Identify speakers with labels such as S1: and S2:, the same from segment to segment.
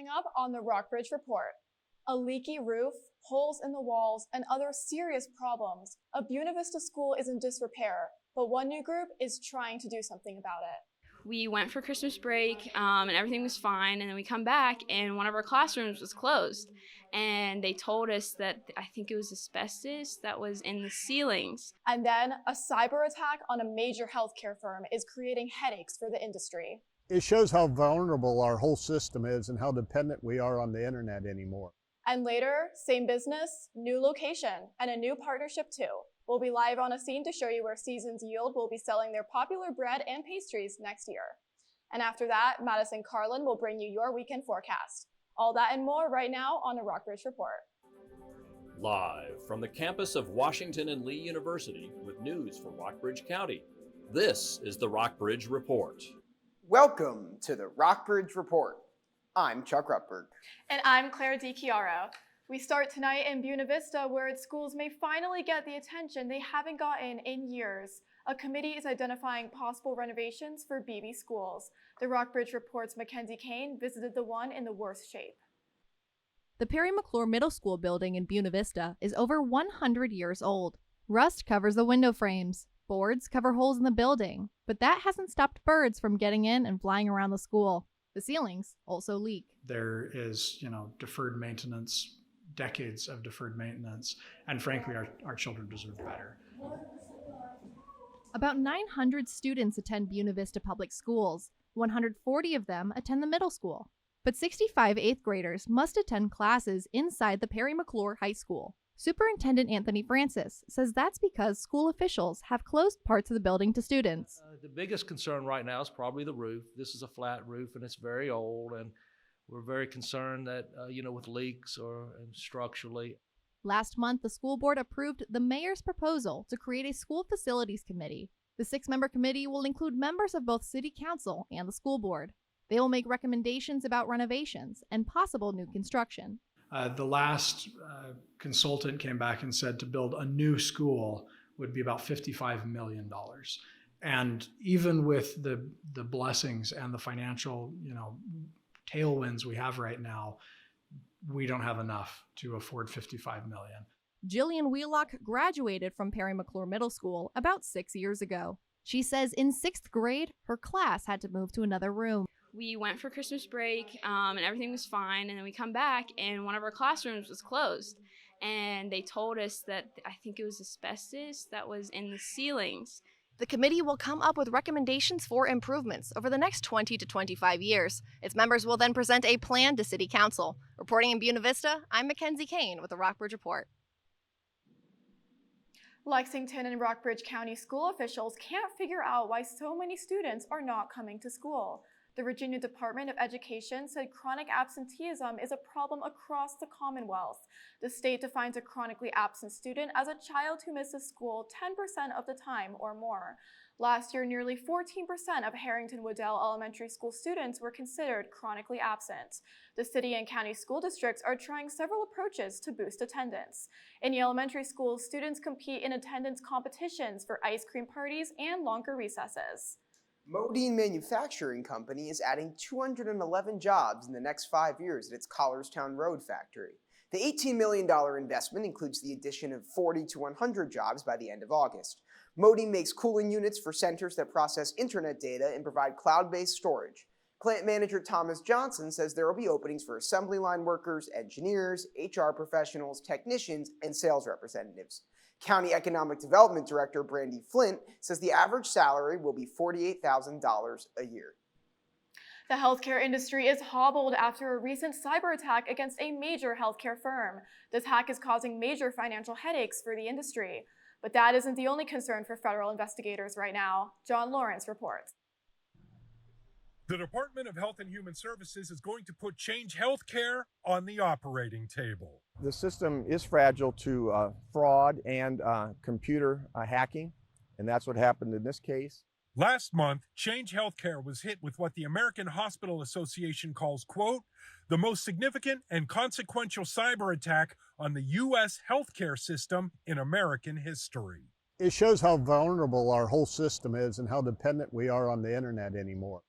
S1: coming up on the Rockbridge Report. A leaky roof, holes in the walls, and other serious problems. A Buena Vista school is in disrepair, but one new group is trying to do something about it.
S2: We went for Christmas break and everything was fine, and then we come back and one of our classrooms was closed, and they told us that I think it was asbestos that was in the ceilings.
S1: And then a cyber attack on a major healthcare firm is creating headaches for the industry.
S3: It shows how vulnerable our whole system is and how dependent we are on the internet anymore.
S1: And later, same business, new location, and a new partnership too. We'll be live on a scene to show you where Seasons Yield will be selling their popular bread and pastries next year. And after that, Madison Carlin will bring you your weekend forecast. All that and more right now on the Rockbridge Report.
S4: Live from the campus of Washington and Lee University with news from Rockbridge County, this is the Rockbridge Report.
S5: Welcome to the Rockbridge Report. I'm Chuck Rutberg.
S1: And I'm Claire DiChiaro. We start tonight in Buena Vista, where its schools may finally get the attention they haven't gotten in years. A committee is identifying possible renovations for BB schools. The Rockbridge Report's Mackenzie Kane visited the one in the worst shape.
S6: The Perry McClure Middle School building in Buena Vista is over 100 years old. Rust covers the window frames. Boards cover holes in the building, but that hasn't stopped birds from getting in and flying around the school. The ceilings also leak.
S7: There is, deferred maintenance, decades of deferred maintenance, and frankly, our children deserve better.
S6: About 900 students attend Buena Vista Public Schools. 140 of them attend the middle school. But 65 eighth graders must attend classes inside the Perry McClure High School. Superintendent Anthony Francis says that's because school officials have closed parts of the building to students.
S8: The biggest concern right now is probably the roof. This is a flat roof and it's very old, and we're very concerned that, with leaks and structurally.
S6: Last month, the school board approved the mayor's proposal to create a school facilities committee. The 6-member committee will include members of both city council and the school board. They will make recommendations about renovations and possible new construction.
S7: The last consultant came back and said to build a new school would be about $55 million. And even with the blessings and the financial, tailwinds we have right now, we don't have enough to afford $55 million.
S6: Jillian Wheelock graduated from Perry McClure Middle School about 6 years ago. She says in 6th grade, her class had to move to another room.
S2: We went for Christmas break and everything was fine, and then we come back and one of our classrooms was closed, and they told us that I think it was asbestos that was in the ceilings.
S9: The committee will come up with recommendations for improvements over the next 20 to 25 years. Its members will then present a plan to City Council. Reporting in Buena Vista, I'm Mackenzie Kane with the Rockbridge Report.
S1: Lexington and Rockbridge County school officials can't figure out why so many students are not coming to school. The Virginia Department of Education said chronic absenteeism is a problem across the Commonwealth. The state defines a chronically absent student as a child who misses school 10% of the time or more. Last year, nearly 14% of Harrington-Waddell Elementary School students were considered chronically absent. The city and county school districts are trying several approaches to boost attendance. In the elementary schools, students compete in attendance competitions for ice cream parties and longer recesses.
S5: Modine Manufacturing Company is adding 211 jobs in the next 5 years at its Collarstown Road factory. The $18 million investment includes the addition of 40 to 100 jobs by the end of August. Modine makes cooling units for centers that process internet data and provide cloud-based storage. Plant manager Thomas Johnson says there will be openings for assembly line workers, engineers, HR professionals, technicians, and sales representatives. County Economic Development Director Brandy Flint says the average salary will be $48,000 a year.
S1: The healthcare industry is hobbled after a recent cyber attack against a major healthcare firm. This hack is causing major financial headaches for the industry. But that isn't the only concern for federal investigators right now. John Lawrence reports.
S10: The Department of Health and Human Services is going to put Change Healthcare on the operating table.
S3: The system is fragile to fraud and computer hacking, and that's what happened in this case.
S10: Last month, Change Healthcare was hit with what the American Hospital Association calls, quote, the most significant and consequential cyber attack on the U.S. healthcare system in American history.
S3: It shows how vulnerable our whole system is and how dependent we are on the internet anymore.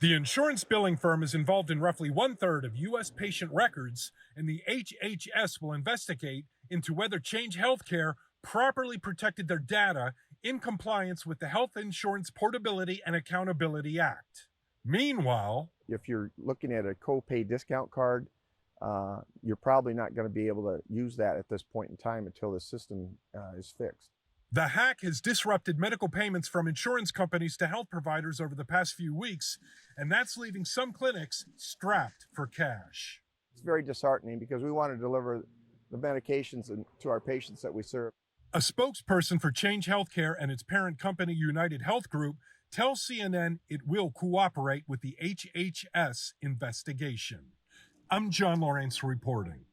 S10: The insurance billing firm is involved in roughly 1/3 of U.S. patient records, and the HHS will investigate into whether Change Healthcare properly protected their data in compliance with the Health Insurance Portability and Accountability Act. Meanwhile,
S3: if you're looking at a copay discount card, you're probably not going to be able to use that at this point in time until the system is fixed.
S10: the hack has disrupted medical payments from insurance companies to health providers over the past few weeks, and that's leaving some clinics strapped for cash.
S3: It's very disheartening because we want to deliver the medications to our patients that we serve.
S10: A spokesperson for Change Healthcare and its parent company, United Health Group, tells CNN it will cooperate with the HHS investigation. I'm John Lawrence reporting.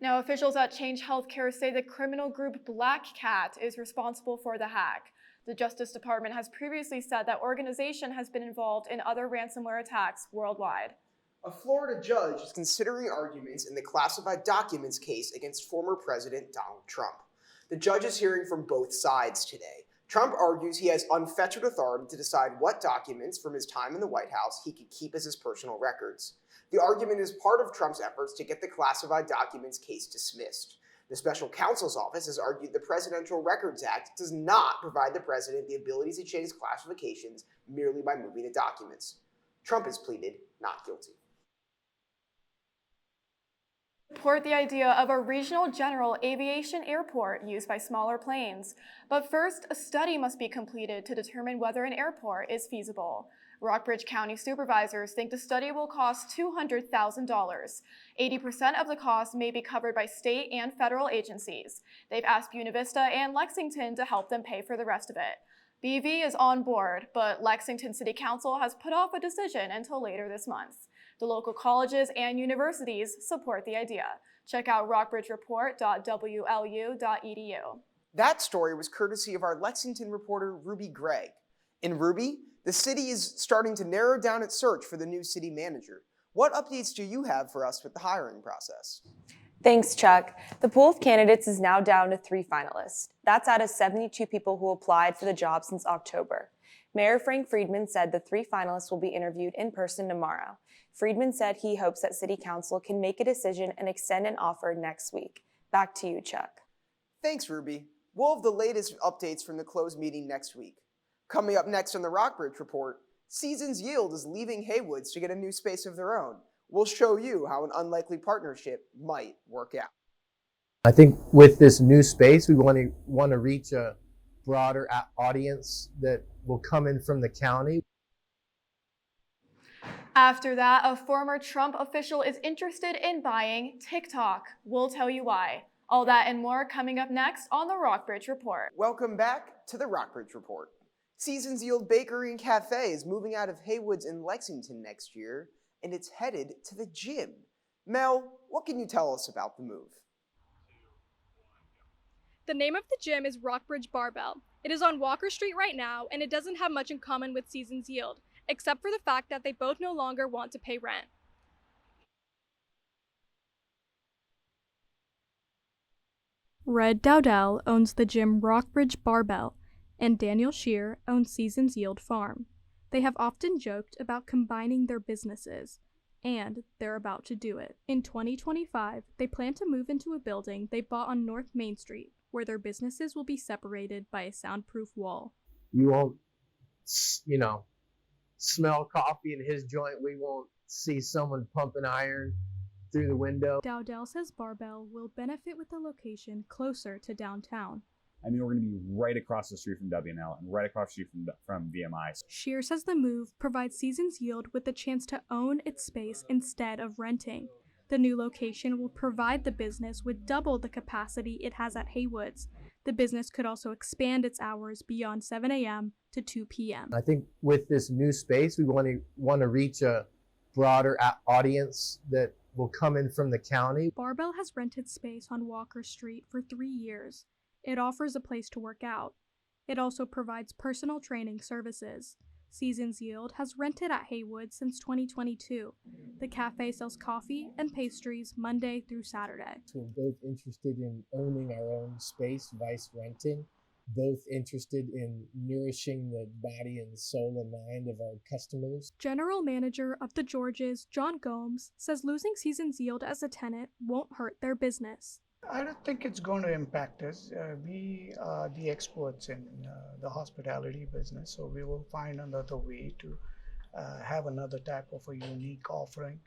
S1: Now, officials at Change Healthcare say the criminal group Black Cat is responsible for the hack. The Justice Department has previously said that organization has been involved in other ransomware attacks worldwide.
S5: A Florida judge is considering arguments in the classified documents case against former President Donald Trump. The judge is hearing from both sides today. Trump argues he has unfettered authority to decide what documents from his time in the White House he could keep as his personal records. The argument is part of Trump's efforts to get the classified documents case dismissed. The special counsel's office has argued the Presidential Records Act does not provide the president the ability to change classifications merely by moving the documents. Trump has pleaded not guilty.
S1: Support the idea of a regional general aviation airport used by smaller planes. But first, a study must be completed to determine whether an airport is feasible. Rockbridge County supervisors think the study will cost $200,000. 80% of the cost may be covered by state and federal agencies. They've asked Buena Vista and Lexington to help them pay for the rest of it. BV is on board, but Lexington City Council has put off a decision until later this month. The local colleges and universities support the idea. Check out rockbridgereport.wlu.edu.
S5: That story was courtesy of our Lexington reporter, Ruby Gregg. In Ruby, the city is starting to narrow down its search for the new city manager. What updates do you have for us with the hiring process?
S11: Thanks, Chuck. The pool of candidates is now down to 3 finalists. That's out of 72 people who applied for the job since October. Mayor Frank Friedman said the 3 finalists will be interviewed in person tomorrow. Friedman said he hopes that City Council can make a decision and extend an offer next week. Back to you, Chuck.
S5: Thanks, Ruby. We'll have the latest updates from the closed meeting next week. Coming up next on the Rockbridge Report, Seasons Yield is leaving Haywoods to get a new space of their own. We'll show you how an unlikely partnership might work out.
S12: I think with this new space, we want to reach a broader audience that will come in from the county.
S1: After that, a former Trump official is interested in buying TikTok. We'll tell you why. All that and more coming up next on the Rockbridge Report.
S5: Welcome back to the Rockbridge Report. Seasons Yield Bakery and Cafe is moving out of Haywoods in Lexington next year, and it's headed to the gym. Mel, what can you tell us about the move?
S13: The name of the gym is Rockbridge Barbell. It is on Walker Street right now, and it doesn't have much in common with Seasons Yield, except for the fact that they both no longer want to pay rent. Red Dowdell owns the gym Rockbridge Barbell, and Daniel Shear owns Seasons Yield Farm. They have often joked about combining their businesses, and they're about to do it. In 2025, they plan to move into a building they bought on North Main Street, where their businesses will be separated by a soundproof wall.
S12: You won't, smell coffee in his joint. We won't see someone pumping iron through the window.
S13: Dowdell says Barbell will benefit with the location closer to downtown.
S14: I mean, we're going to be right across the street from W&L and right across the street from VMI.
S13: Shear says the move provides Seasons Yield with the chance to own its space instead of renting. The new location will provide the business with double the capacity it has at Haywoods. The business could also expand its hours beyond 7 a.m. to 2 p.m.
S12: I think with this new space, we want to reach a broader audience that will come in from the county.
S13: Barbell has rented space on Walker Street for 3 years. It offers a place to work out. It also provides personal training services. Seasons Yield has rented at Haywood since 2022. The cafe sells coffee and pastries Monday through Saturday.
S12: We're both interested in owning our own space, vice renting. both interested in nourishing the body and soul and mind of our customers.
S13: General Manager of the Georges, John Gomes, says losing Seasons Yield as a tenant won't hurt their business.
S15: I don't think it's going to impact us. We are the experts in the hospitality business, so we will find another way to have another type of a unique offering.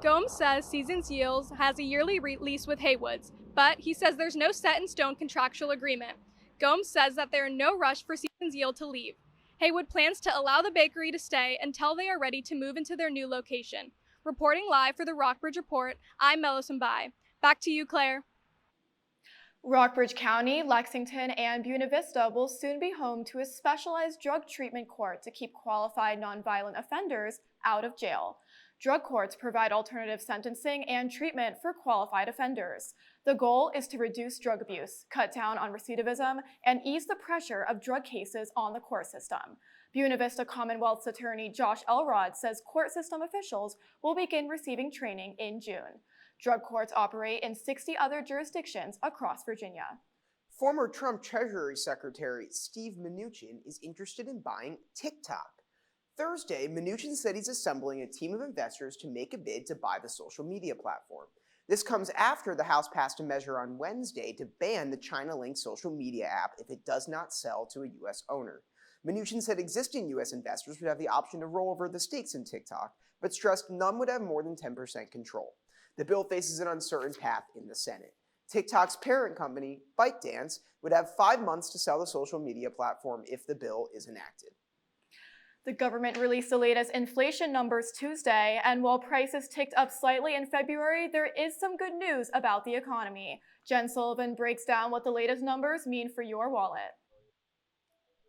S13: Gomes says Seasons Yields has a yearly lease with Haywoods, but he says there's no set-in-stone contractual agreement. Gomes says that there are no rush for Seasons Yield to leave. Haywood plans to allow the bakery to stay until they are ready to move into their new location. Reporting live for the Rockbridge Report, I'm Mellison Bai. Back to you, Claire.
S1: Rockbridge County, Lexington, and Buena Vista will soon be home to a specialized drug treatment court to keep qualified nonviolent offenders out of jail. Drug courts provide alternative sentencing and treatment for qualified offenders. The goal is to reduce drug abuse, cut down on recidivism, and ease the pressure of drug cases on the court system. Buena Vista Commonwealth's attorney Josh Elrod says court system officials will begin receiving training in June. Drug courts operate in 60 other jurisdictions across Virginia.
S5: Former Trump Treasury Secretary Steve Mnuchin is interested in buying TikTok. Thursday, Mnuchin said he's assembling a team of investors to make a bid to buy the social media platform. This comes after the House passed a measure on Wednesday to ban the China-linked social media app if it does not sell to a U.S. owner. Mnuchin said existing U.S. investors would have the option to roll over the stakes in TikTok, but stressed none would have more than 10% control. The bill faces an uncertain path in the Senate. TikTok's parent company, ByteDance, would have 5 months to sell the social media platform if the bill is enacted.
S1: The government released the latest inflation numbers Tuesday, and while prices ticked up slightly in February, there is some good news about the economy. Jen Sullivan breaks down what the latest numbers mean for your wallet.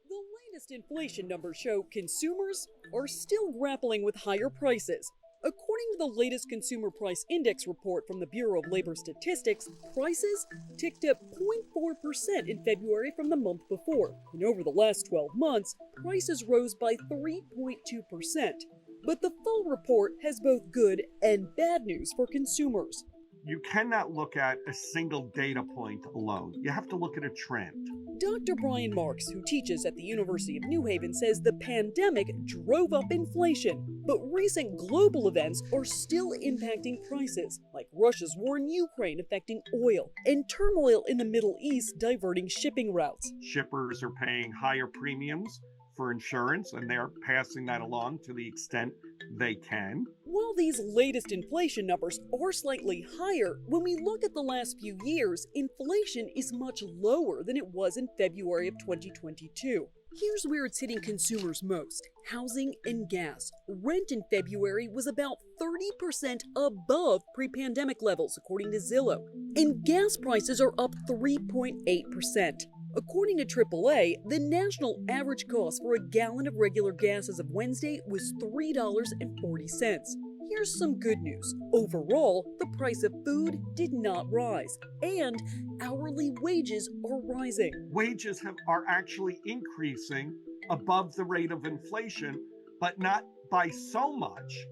S16: The latest inflation numbers show consumers are still grappling with higher prices. According to the latest Consumer Price Index report from the Bureau of Labor Statistics, prices ticked up 0.4% in February from the month before, and over the last 12 months, prices rose by 3.2%. But the full report has both good and bad news for consumers.
S17: You cannot look at a single data point alone. You have to look at a trend.
S16: Dr. Brian Marks, who teaches at the University of New Haven, says the pandemic drove up inflation, but recent global events are still impacting prices, like Russia's war in Ukraine affecting oil, and turmoil in the Middle East diverting shipping routes.
S17: Shippers are paying higher premiums for insurance, and they're passing that along to the extent they can.
S16: While these latest inflation numbers are slightly higher, when we look at the last few years, inflation is much lower than it was in February of 2022. Here's where it's hitting consumers most: housing and gas. Rent in February was about 30% above pre-pandemic levels, according to Zillow, and gas prices are up 3.8%. According to AAA, the national average cost for a gallon of regular gas as of Wednesday was $3.40. Here's some good news. Overall, the price of food did not rise, and hourly wages are rising.
S17: Wages are actually increasing above the rate of inflation, but not by so much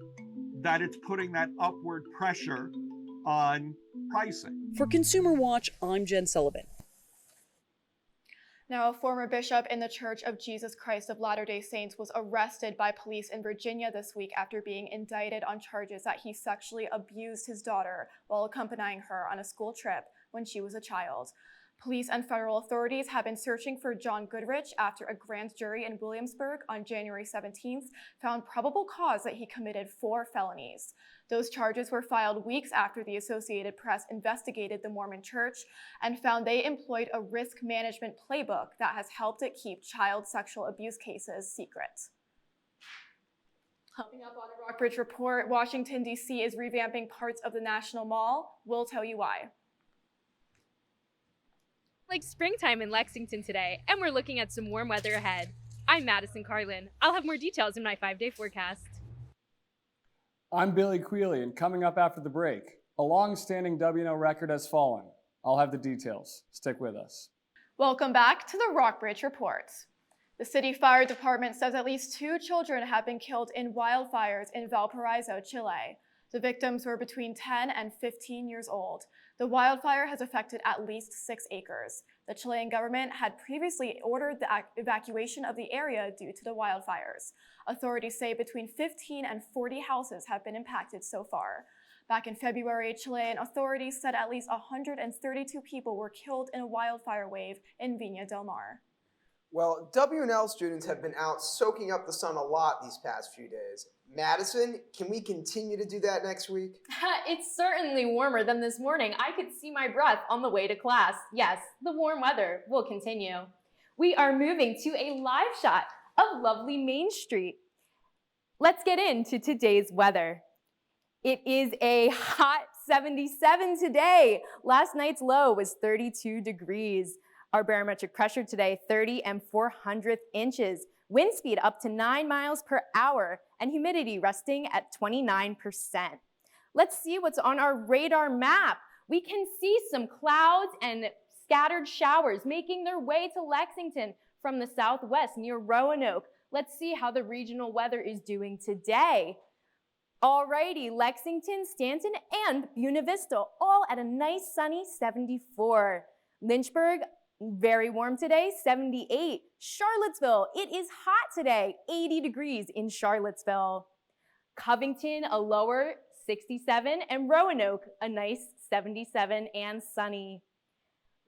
S17: that it's putting that upward pressure on pricing.
S16: For Consumer Watch, I'm Jen Sullivan.
S1: Now, a former bishop in the Church of Jesus Christ of Latter-day Saints was arrested by police in Virginia this week after being indicted on charges that he sexually abused his daughter while accompanying her on a school trip when she was a child. Police and federal authorities have been searching for John Goodrich after a grand jury in Williamsburg on January 17th found probable cause that he committed 4 felonies. Those charges were filed weeks after the Associated Press investigated the Mormon Church and found they employed a risk management playbook that has helped it keep child sexual abuse cases secret. Coming up on the Rockbridge Report, Washington, D.C. is revamping parts of the National Mall. We'll tell you why.
S18: Like springtime in Lexington today, and we're looking at some warm weather ahead. I'm Madison Carlin. I'll have more details in my 5-day forecast.
S19: I'm Billy Quealy, and coming up after the break, a long-standing W&O record has fallen. I'll have the details. Stick with us.
S1: Welcome back to the Rockbridge Report. The city fire department says at least 2 children have been killed in wildfires in Valparaiso, Chile. The victims were between 10 and 15 years old. The wildfire has affected at least 6 acres. The Chilean government had previously ordered the evacuation of the area due to the wildfires. Authorities say between 15 and 40 houses have been impacted so far. Back in February, Chilean authorities said at least 132 people were killed in a wildfire wave in Viña del Mar.
S5: Well, W&L students have been out soaking up the sun a lot these past few days. Madison, can we continue to do that next week?
S18: It's certainly warmer than this morning. I could see my breath on the way to class. Yes, the warm weather will continue. We are moving to a live shot of lovely Main Street. Let's get into today's weather. It is a hot 77 today. Last night's low was 32 degrees. Our barometric pressure today, 30 and 400th inches. Wind speed up to 9 miles per hour and humidity resting at 29%. Let's see what's on our radar map. We can see some clouds and scattered showers making their way to Lexington from the southwest near Roanoke. Let's see how the regional weather is doing today. Alrighty, Lexington, Stanton, and Buena Vista, all at a nice sunny 74. Lynchburg, very warm today, 78. Charlottesville, it is hot today, 80 degrees in Charlottesville. Covington, a lower 67, and Roanoke, a nice 77 and sunny.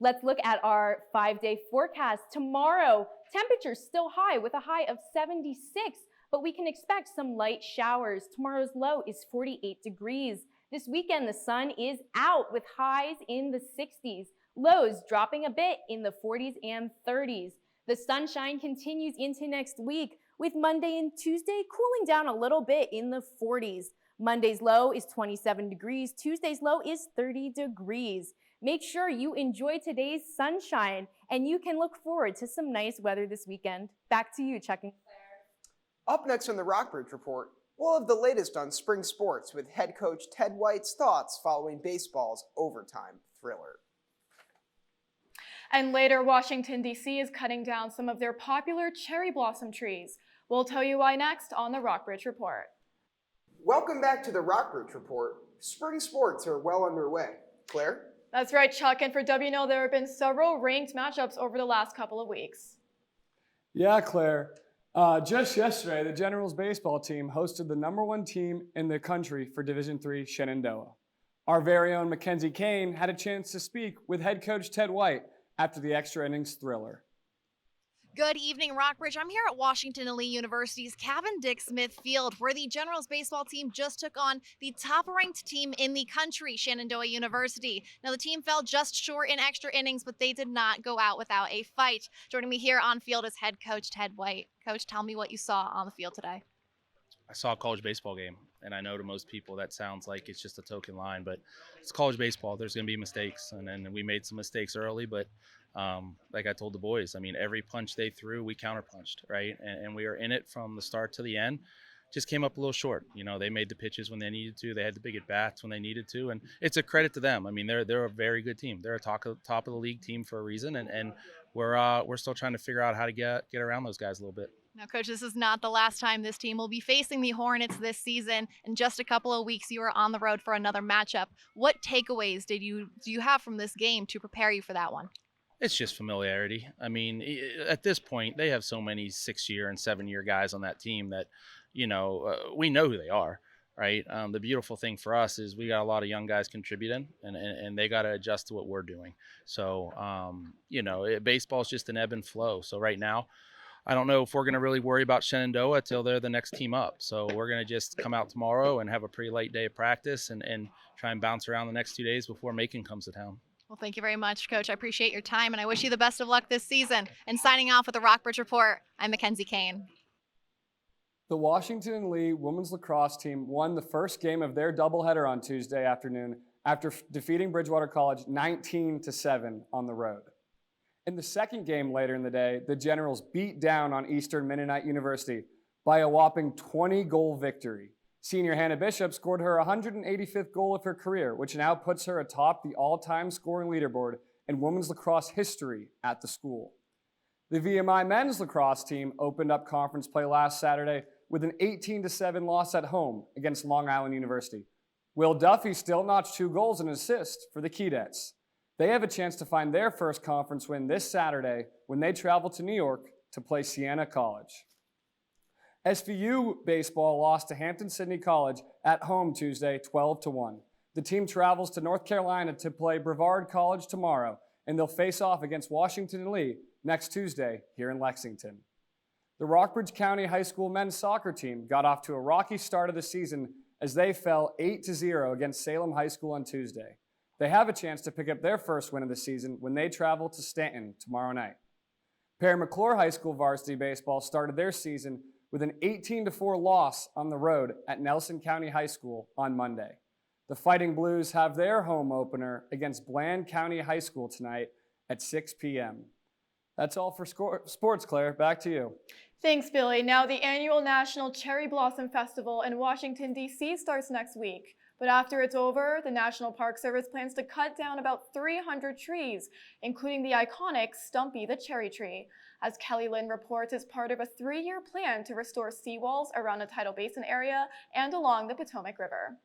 S18: Let's look at our 5-day forecast. Tomorrow, temperatures still high with a high of 76, but we can expect some light showers. Tomorrow's low is 48 degrees. This weekend, the sun is out with highs in the 60s. Lows dropping a bit in the 40s and 30s. The sunshine continues into next week with Monday and Tuesday cooling down a little bit in the 40s. Monday's low is 27 degrees. Tuesday's low is 30 degrees. Make sure you enjoy today's sunshine and you can look forward to some nice weather this weekend. Back to you, Chuck and Claire.
S5: Up next on the Rockbridge Report, we'll have the latest on spring sports with head coach Ted White's thoughts following baseball's overtime thriller.
S1: And later, Washington, D.C. is cutting down some of their popular cherry blossom trees. We'll tell you why next on the Rockbridge Report.
S5: Welcome back to the Rockbridge Report. Spring sports are well underway. Claire?
S1: That's right, Chuck. And for WNL, there have been several ranked matchups over the last couple of weeks.
S19: Yeah, Claire. Just yesterday, the Generals baseball team hosted the #1 team in the country for Division III Shenandoah. Our very own Mackenzie Kane had a chance to speak with head coach Ted White after the extra innings thriller.
S9: Good evening, Rockbridge. I'm here at Washington and Lee University's Cavendick Smith Field, where the Generals baseball team just took on the top-ranked team in the country, Shenandoah University. Now, the team fell just short in extra innings, but they did not go out without a fight. Joining me here on field is head coach Ted White. Coach, tell me what you saw on the field today.
S20: I saw a college baseball game, and I know to most people that sounds like it's just a token line, but it's college baseball. There's going to be mistakes, and then we made some mistakes early, but like I told the boys, I mean, every punch they threw, we counterpunched, right? And we were in it from the start to the end. Just came up a little short. You know, they made the pitches when they needed to. They had the big at-bats when they needed to, and it's a credit to them. I mean, they're a very good team. They're a top of the league team for a reason, and we're still trying to figure out how to get around those guys a little bit.
S9: Now, Coach, this is not the last time this team will be facing the Hornets this season. In just a couple of weeks, you are on the road for another matchup. What takeaways do you have from this game to prepare you for that one?
S20: It's just familiarity. I mean, at this point, they have so many 6-year and 7-year guys on that team that, you know, we know who they are, right? The beautiful thing for us is we got a lot of young guys contributing, and they got to adjust to what we're doing. So, you know, baseball is just an ebb and flow. So right now, I don't know if we're going to really worry about Shenandoah till they're the next team up. So we're going to just come out tomorrow and have a pretty late day of practice and try and bounce around the next 2 days before Macon comes to town.
S9: Well, thank you very much, Coach. I appreciate your time, and I wish you the best of luck this season. And signing off with the Rockbridge Report, I'm Mackenzie Kane.
S19: The Washington and Lee women's lacrosse team won the first game of their doubleheader on Tuesday afternoon after defeating Bridgewater College 19-7 on the road. In the second game later in the day, the Generals beat down on Eastern Mennonite University by a whopping 20-goal victory. Senior Hannah Bishop scored her 185th goal of her career, which now puts her atop the all-time scoring leaderboard in women's lacrosse history at the school. The VMI men's lacrosse team opened up conference play last Saturday with an 18-7 loss at home against Long Island University. Will Duffy still notched 2 goals and an assist for the Keydets. They have a chance to find their first conference win this Saturday when they travel to New York to play Siena College. SVU baseball lost to Hampton-Sydney College at home Tuesday, 12-1. The team travels to North Carolina to play Brevard College tomorrow, and they'll face off against Washington and Lee next Tuesday here in Lexington. The Rockbridge County High School men's soccer team got off to a rocky start of the season as they fell 8-0 against Salem High School on Tuesday. They have a chance to pick up their first win of the season when they travel to Stanton tomorrow night. Perry McClure High School varsity baseball started their season with an 18-4 loss on the road at Nelson County High School on Monday. The Fighting Blues have their home opener against Bland County High School tonight at 6 p.m. That's all for sports, Claire. Back to you.
S1: Thanks, Billy. Now, the annual National Cherry Blossom Festival in Washington, D.C. starts next week. But after it's over, the National Park Service plans to cut down about 300 trees, including the iconic Stumpy the cherry tree. As Kelly Lynn reports, it's part of a 3-year plan to restore seawalls around the tidal basin area and along the Potomac River.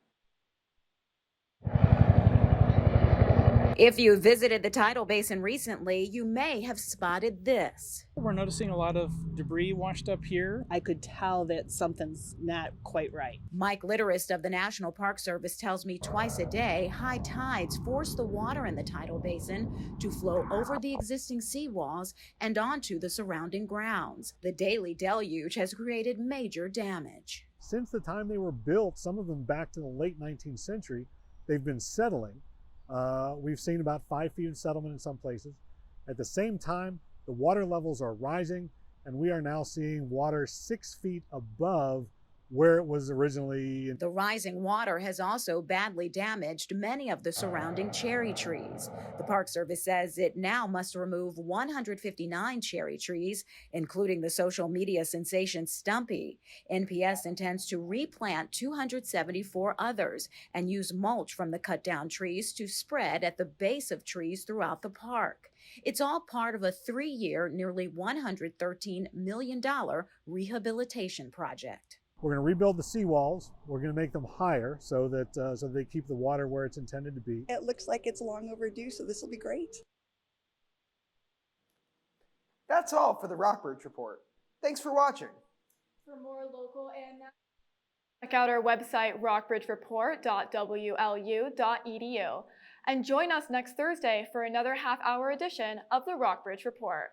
S21: If you visited the tidal basin recently, you may have spotted this.
S22: We're noticing a lot of debris washed up here.
S23: I could tell that something's not quite right.
S21: Mike Litterist of the National Park Service tells me twice a day, high tides force the water in the tidal basin to flow over the existing seawalls and onto the surrounding grounds. The daily deluge has created major damage.
S24: Since the time they were built, some of them back to the late 19th century, they've been settling. We've seen about 5 feet of settlement in some places. At the same time, the water levels are rising, and we are now seeing water 6 feet above where it was originally.
S21: The rising water has also badly damaged many of the surrounding cherry trees. The Park Service says it now must remove 159 cherry trees, including the social media sensation Stumpy. NPS intends to replant 274 others and use mulch from the cut-down trees to spread at the base of trees throughout the park. It's all part of a 3-year, nearly $113 million rehabilitation project.
S24: We're going to rebuild the seawalls. We're going to make them higher so that so they keep the water where it's intended to be.
S25: It looks like it's long overdue, so this will be great.
S5: That's all for the Rockbridge Report. Thanks for watching.
S1: For more local and national, check out our website, rockbridgereport.wlu.edu. And join us next Thursday for another half-hour edition of the Rockbridge Report.